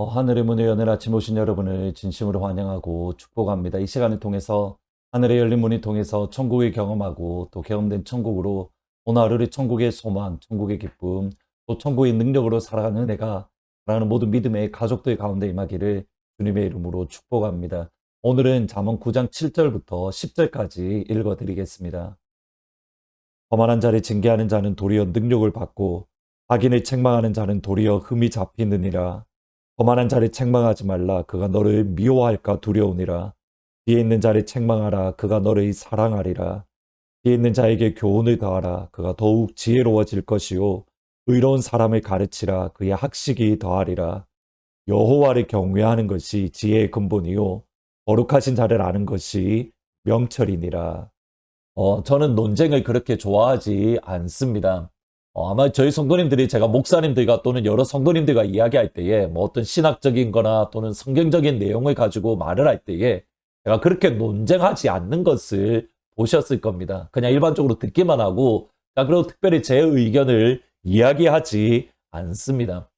하늘의 문을 여는 아침 오신 여러분을 진심으로 환영하고 축복합니다. 이 시간을 통해서 하늘의 열린 문을 통해서 천국을 경험하고 또 경험된 천국으로 오늘 하루를 천국의 소망, 천국의 기쁨, 또 천국의 능력으로 살아가는 은혜가 사랑하는 모든 믿음의 가족들 가운데 임하기를 주님의 이름으로 축복합니다. 오늘은 잠언 9장 7절부터 10절까지 읽어드리겠습니다. 거만한 자를 징계하는 자는 도리어 능력을 받고 악인을 책망하는 자는 도리어 흠이 잡히느니라. 거만한 자를 책망하지 말라. 그가 너를 미워할까 두려우니라. 뒤에 있는 자를 책망하라. 그가 너를 사랑하리라. 뒤에 있는 자에게 교훈을 더하라. 그가 더욱 지혜로워질 것이요 의로운 사람을 가르치라. 그의 학식이 더하리라. 여호와를 경외하는 것이 지혜의 근본이요 거룩하신 자를 아는 것이 명철이니라. 저는 논쟁을 그렇게 좋아하지 않습니다. 아마 저희 성도님들이 제가 목사님들과 또는 여러 성도님들과 이야기할 때에 뭐 어떤 신학적인 거나 또는 성경적인 내용을 가지고 말을 할 때에 제가 그렇게 논쟁하지 않는 것을 보셨을 겁니다. 그냥 일반적으로 듣기만 하고 그리고 특별히 제 의견을 이야기하지 않습니다.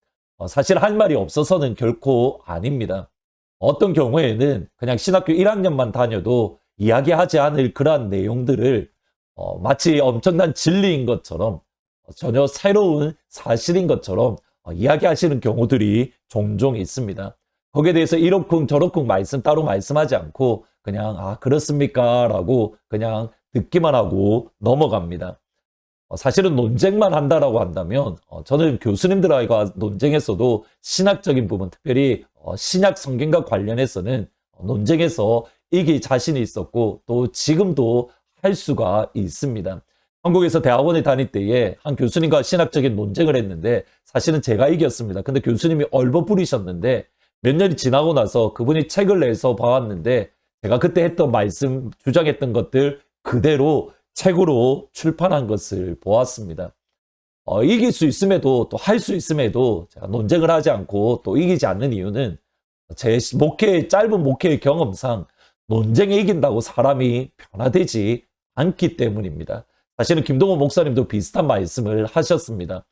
사실 할 말이 없어서는 결코 아닙니다. 어떤 경우에는 그냥 신학교 1학년만 다녀도 이야기하지 않을 그러한 내용들을 마치 엄청난 진리인 것처럼 전혀 새로운 사실인 것처럼 이야기하시는 경우들이 종종 있습니다. 거기에 대해서 이렇쿵 저렇쿵 따로 말씀하지 않고 그냥 그렇습니까? 라고 그냥 듣기만 하고 넘어갑니다. 사실은 논쟁만 한다라고 한다면 저는 교수님들과 논쟁에서도 신학적인 부분, 특별히 신약 성경과 관련해서는 논쟁에서 이길 자신이 있었고 또 지금도 할 수가 있습니다. 한국에서 대학원에 다닐 때에 한 교수님과 신학적인 논쟁을 했는데 사실은 제가 이겼습니다. 근데 교수님이 얼버무리셨는데 몇 년이 지나고 나서 그분이 책을 내서 봐왔는데 제가 그때 했던 말씀, 주장했던 것들 그대로 책으로 출판한 것을 보았습니다. 이길 수 있음에도 또 할 수 있음에도 제가 논쟁을 하지 않고 또 이기지 않는 이유는 제 짧은 목회의 경험상 논쟁에 이긴다고 사람이 변화되지 않기 때문입니다. 사실은 김동호 목사님도 비슷한 말씀을 하셨습니다.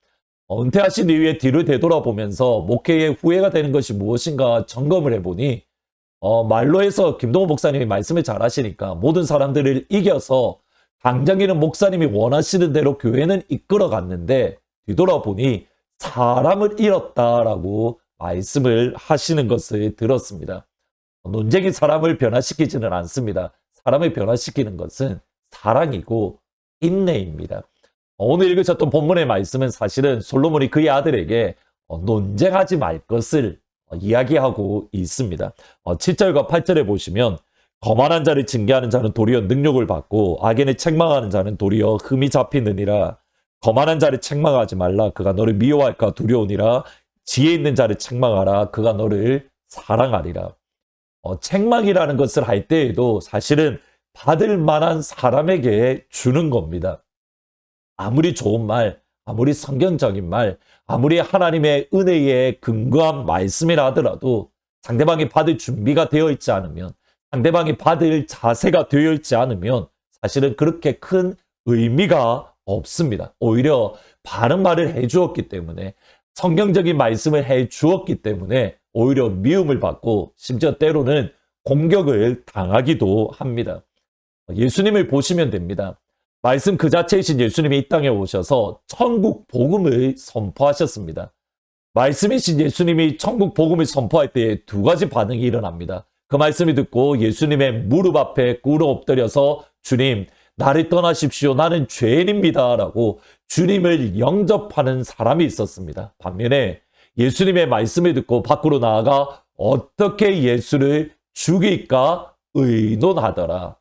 은퇴하신 이후에 뒤를 되돌아보면서 목회에 후회가 되는 것이 무엇인가 점검을 해보니 말로 해서 김동호 목사님이 말씀을 잘 하시니까 모든 사람들을 이겨서 당장에는 목사님이 원하시는 대로 교회는 이끌어갔는데 뒤돌아보니 사람을 잃었다라고 말씀을 하시는 것을 들었습니다. 논쟁이 사람을 변화시키지는 않습니다. 사람을 변화시키는 것은 사랑이고 인내입니다. 오늘 읽으셨던 본문의 말씀은 사실은 솔로몬이 그의 아들에게 논쟁하지 말 것을 이야기하고 있습니다. 7절과 8절에 보시면 거만한 자를 징계하는 자는 도리어 능력을 받고 악인을 책망하는 자는 도리어 흠이 잡히느니라. 거만한 자를 책망하지 말라. 그가 너를 미워할까 두려우니라. 지혜 있는 자를 책망하라. 그가 너를 사랑하리라. 책망이라는 것을 할 때에도 사실은 받을 만한 사람에게 주는 겁니다. 아무리 좋은 말, 아무리 성경적인 말, 아무리 하나님의 은혜에 근거한 말씀이라 하더라도 상대방이 받을 준비가 되어 있지 않으면, 상대방이 받을 자세가 되어 있지 않으면 사실은 그렇게 큰 의미가 없습니다. 오히려 바른 말을 해주었기 때문에, 성경적인 말씀을 해주었기 때문에 오히려 미움을 받고 심지어 때로는 공격을 당하기도 합니다. 예수님을 보시면 됩니다. 말씀 그 자체이신 예수님이 이 땅에 오셔서 천국 복음을 선포하셨습니다. 말씀이신 예수님이 천국 복음을 선포할 때에 두 가지 반응이 일어납니다. 그 말씀을 듣고 예수님의 무릎 앞에 꿇어 엎드려서 주님, 나를 떠나십시오. 나는 죄인입니다. 라고 주님을 영접하는 사람이 있었습니다. 반면에 예수님의 말씀을 듣고 밖으로 나아가 어떻게 예수를 죽일까 의논하더라.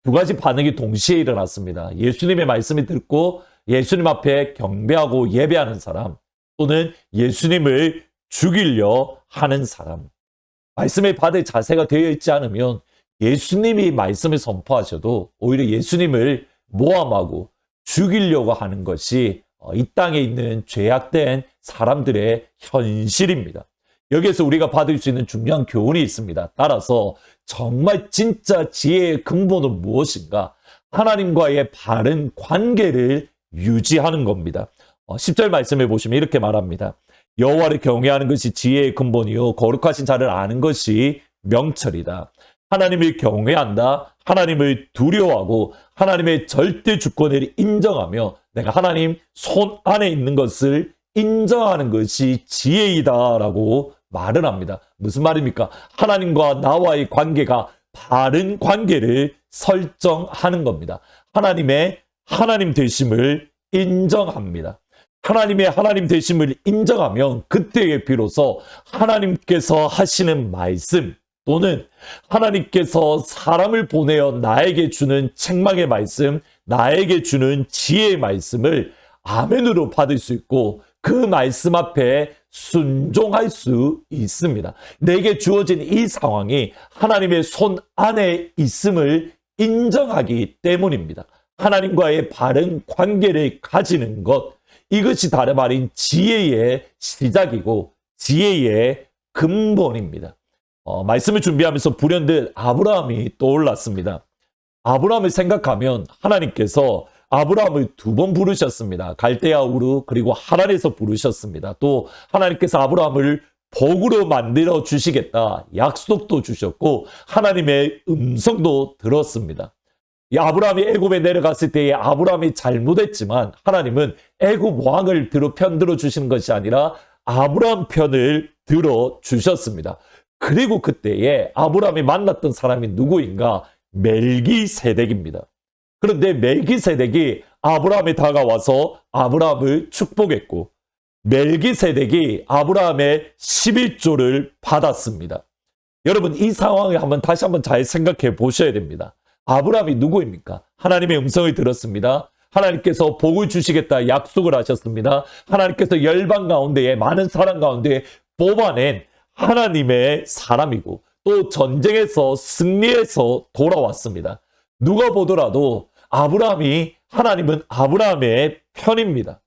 두 가지 반응이 동시에 일어났습니다. 예수님의 말씀을 듣고 예수님 앞에 경배하고 예배하는 사람, 또는 예수님을 죽이려 하는 사람. 말씀을 받을 자세가 되어 있지 않으면 예수님이 말씀을 선포하셔도 오히려 예수님을 모함하고 죽이려고 하는 것이 이 땅에 있는 죄악된 사람들의 현실입니다. 여기에서 우리가 받을 수 있는 중요한 교훈이 있습니다. 따라서 정말 진짜 지혜의 근본은 무엇인가? 하나님과의 바른 관계를 유지하는 겁니다. 10절 말씀을 보시면 이렇게 말합니다. 여호와를 경외하는 것이 지혜의 근본이요 거룩하신 자를 아는 것이 명철이다. 하나님을 경외한다. 하나님을 두려워하고 하나님의 절대 주권을 인정하며 내가 하나님 손 안에 있는 것을 인정하는 것이 지혜이다라고 말을 합니다. 무슨 말입니까? 하나님과 나와의 관계가 바른 관계를 설정하는 겁니다. 하나님의 하나님 되심을 인정합니다. 하나님의 하나님 되심을 인정하면 그때에 비로소 하나님께서 하시는 말씀 또는 하나님께서 사람을 보내어 나에게 주는 책망의 말씀, 나에게 주는 지혜의 말씀을 아멘으로 받을 수 있고 그 말씀 앞에 순종할 수 있습니다. 내게 주어진 이 상황이 하나님의 손 안에 있음을 인정하기 때문입니다. 하나님과의 바른 관계를 가지는 것, 이것이 다름 아닌 지혜의 시작이고 지혜의 근본입니다. 말씀을 준비하면서 불현듯 아브라함이 떠올랐습니다. 아브라함을 생각하면 하나님께서 아브라함을 2번 부르셨습니다. 갈대아 우르 그리고 하란에서 부르셨습니다. 또 하나님께서 아브라함을 복으로 만들어 주시겠다 약속도 주셨고 하나님의 음성도 들었습니다. 이 아브라함이 애굽에 내려갔을 때에 아브라함이 잘못했지만 하나님은 애굽 왕을 편들어 주시는 것이 아니라 아브라함 편을 들어 주셨습니다. 그리고 그때에 아브라함이 만났던 사람이 누구인가? 멜기세덱입니다. 그런데 멜기세덱이 아브라함에 다가와서 아브라함을 축복했고 멜기세덱이 아브라함의 11조를 받았습니다. 여러분 이 상황을 다시 한번 잘 생각해 보셔야 됩니다. 아브라함이 누구입니까? 하나님의 음성을 들었습니다. 하나님께서 복을 주시겠다 약속을 하셨습니다. 하나님께서 열방 가운데에 많은 사람 가운데 뽑아낸 하나님의 사람이고 또 전쟁에서 승리해서 돌아왔습니다. 누가 보더라도 하나님은 아브라함의 편입니다.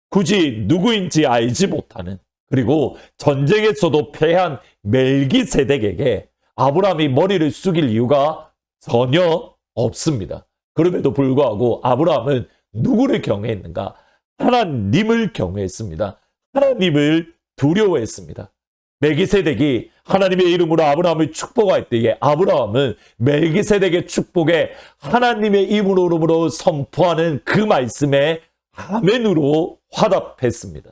굳이 누구인지 알지 못하는 그리고 전쟁에서도 패한 멜기세덱에게 아브라함이 머리를 숙일 이유가 전혀 없습니다. 그럼에도 불구하고 아브라함은 누구를 경외했는가? 하나님을 경외했습니다. 하나님을 두려워했습니다. 멜기세덱이 하나님의 이름으로 아브라함을 축복할 때에 아브라함은 멜기세덱의 축복에 하나님의 이름으로 선포하는 그 말씀에 아멘으로 화답했습니다.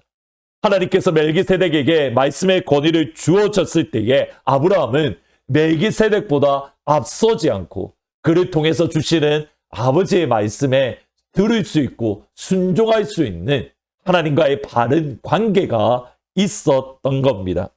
하나님께서 멜기세덱에게 말씀의 권위를 주어졌을 때에 아브라함은 멜기세덱보다 앞서지 않고 그를 통해서 주시는 아버지의 말씀에 들을 수 있고 순종할 수 있는 하나님과의 바른 관계가 있었던 겁니다.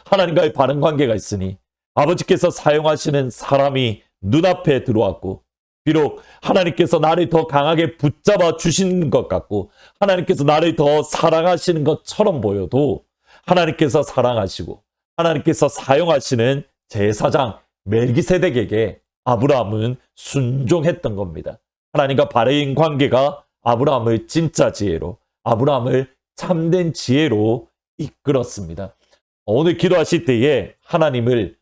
하나님과의 바른 관계가 있으니 아버지께서 사용하시는 사람이 눈앞에 들어왔고 비록 하나님께서 나를 더 강하게 붙잡아 주시는 것 같고 하나님께서 나를 더 사랑하시는 것처럼 보여도 하나님께서 사랑하시고 하나님께서 사용하시는 제사장 멜기세덱에게 아브라함은 순종했던 겁니다. 하나님과 바른 관계가 아브라함을 진짜 지혜로 아브라함을 참된 지혜로 이끌었습니다. 오늘 기도하실 때에 하나님을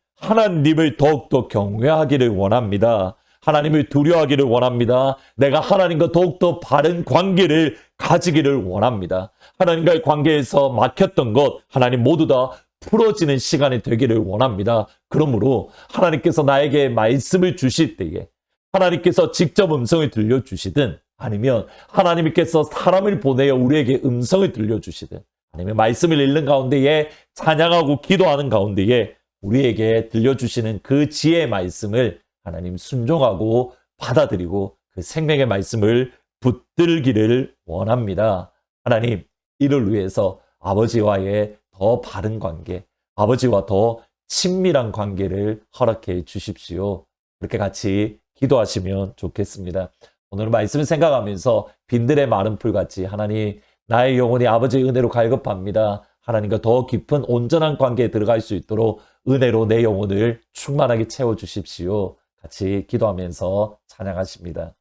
더욱더 경외하기를 원합니다. 하나님을 두려워하기를 원합니다. 내가 하나님과 더욱더 바른 관계를 가지기를 원합니다. 하나님과의 관계에서 막혔던 것 하나님 모두 다 풀어지는 시간이 되기를 원합니다. 그러므로 하나님께서 나에게 말씀을 주실 때에 하나님께서 직접 음성을 들려주시든 아니면 하나님께서 사람을 보내어 우리에게 음성을 들려주시든 아니면 말씀을 읽는 가운데에 찬양하고 기도하는 가운데에 우리에게 들려주시는 그 지혜의 말씀을 하나님 순종하고 받아들이고 그 생명의 말씀을 붙들기를 원합니다. 하나님 이를 위해서 아버지와의 더 바른 관계, 아버지와 더 친밀한 관계를 허락해 주십시오. 그렇게 같이 기도하시면 좋겠습니다. 오늘 말씀을 생각하면서 빈들의 마른 풀같이 하나님 나의 영혼이 아버지의 은혜로 갈급합니다. 하나님과 더 깊은 온전한 관계에 들어갈 수 있도록 은혜로 내 영혼을 충만하게 채워주십시오. 같이 기도하면서 찬양하십니다.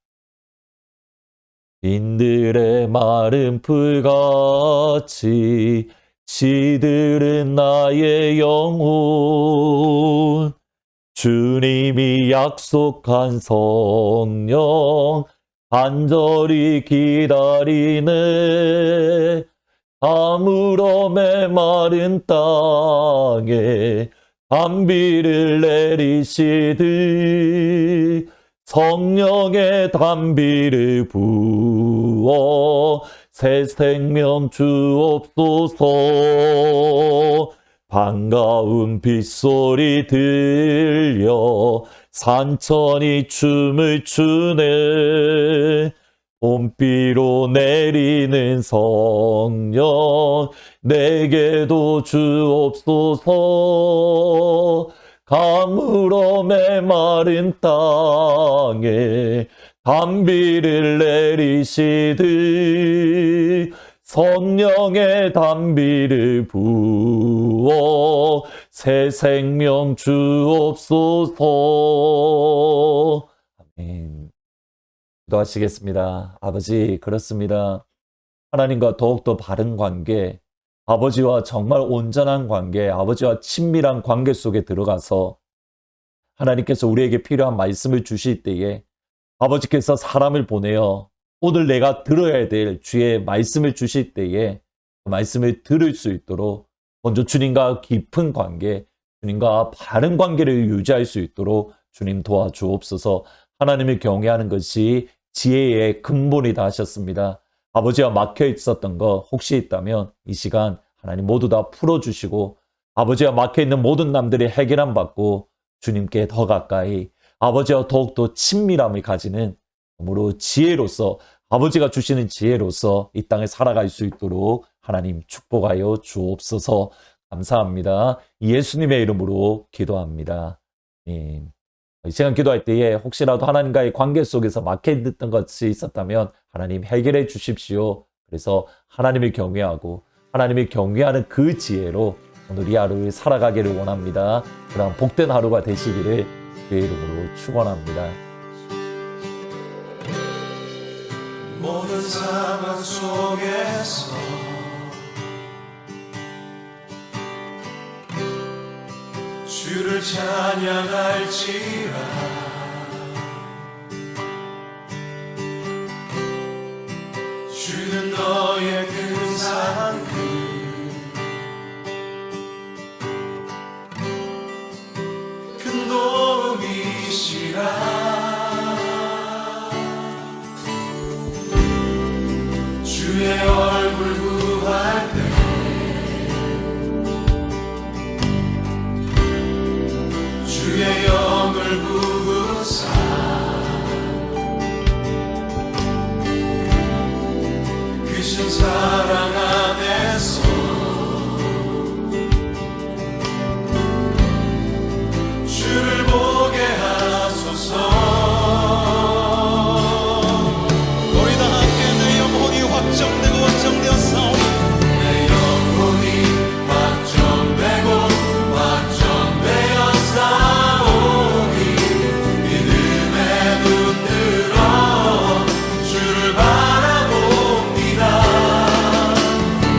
빈들의 마른 풀같이 시들은 나의 영혼 주님이 약속한 성령 간절히 기다리네 가물어 메마른 땅에 단비를 내리시듯 성령의 단비를 부어 새 생명 주옵소서. 반가운 빗소리 들려 산천이 춤을 추네. 봄비로 내리는 성령 내게도 주옵소서. 가물어 메마른 땅에 단비를 내리시듯 성령의 단비를 부어 새 생명 주옵소서. 아멘. 기도하시겠습니다. 아버지, 그렇습니다. 하나님과 더욱더 바른 관계, 아버지와 정말 온전한 관계, 아버지와 친밀한 관계 속에 들어가서 하나님께서 우리에게 필요한 말씀을 주실 때에 아버지께서 사람을 보내어 오늘 내가 들어야 될 주의 말씀을 주실 때에 그 말씀을 들을 수 있도록 먼저 주님과 깊은 관계, 주님과 바른 관계를 유지할 수 있도록 주님 도와주옵소서. 하나님을 경외하는 것이 지혜의 근본이다 하셨습니다. 아버지와 막혀 있었던 거 혹시 있다면 이 시간 하나님 모두 다 풀어주시고 아버지와 막혀 있는 모든 남들이 해결함 받고 주님께 더 가까이 아버지와 더욱더 친밀함을 가지는 그러므로 지혜로서 아버지가 주시는 지혜로서 이 땅에 살아갈 수 있도록 하나님 축복하여 주옵소서. 감사합니다. 예수님의 이름으로 기도합니다. 이 시간 기도할 때에 혹시라도 하나님과의 관계 속에서 막혀있던 것이 있었다면 하나님 해결해 주십시오. 그래서 하나님을 경외하고 하나님을 경외하는 그 지혜로 오늘 이 하루를 살아가기를 원합니다. 그런 복된 하루가 되시기를 주의 이름으로 축원합니다. 모든 상황 속에서 주를 찬양할지라. 주는 너의 큰 사랑 큰 도움이시라. 주의 얼굴 구할 때 주의 영을 부으사 크신 사랑 안에서 주를 보게 하소서. 확정되고 확정되었사오니 내 영혼이 확정되고 확정되었사오니 믿음의 눈 들어 주를 바라봅니다.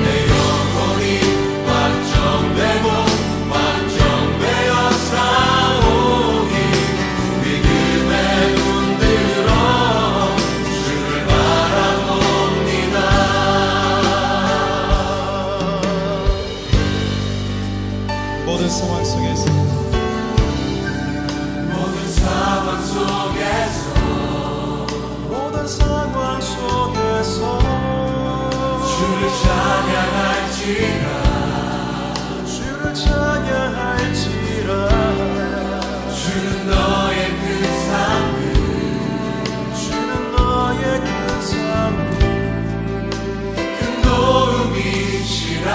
내 영혼이 확정되고 확정되었사오니 믿음의 눈 들어 주를 바라봅니다. 모든 상황 속에서 모든 상황 속에서 모든 상황 속에서 주를 찬양할지라. 주를 찬양할지라. 주는 너의 큰 상급 주는 너의 큰 상급 큰 도움이시라.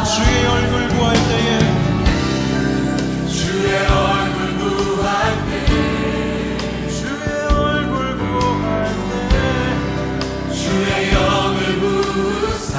주의 얼굴 구할 때에 주의 얼굴 구할 때 주의 얼굴 구할 때 주의 영을 부으사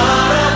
사랑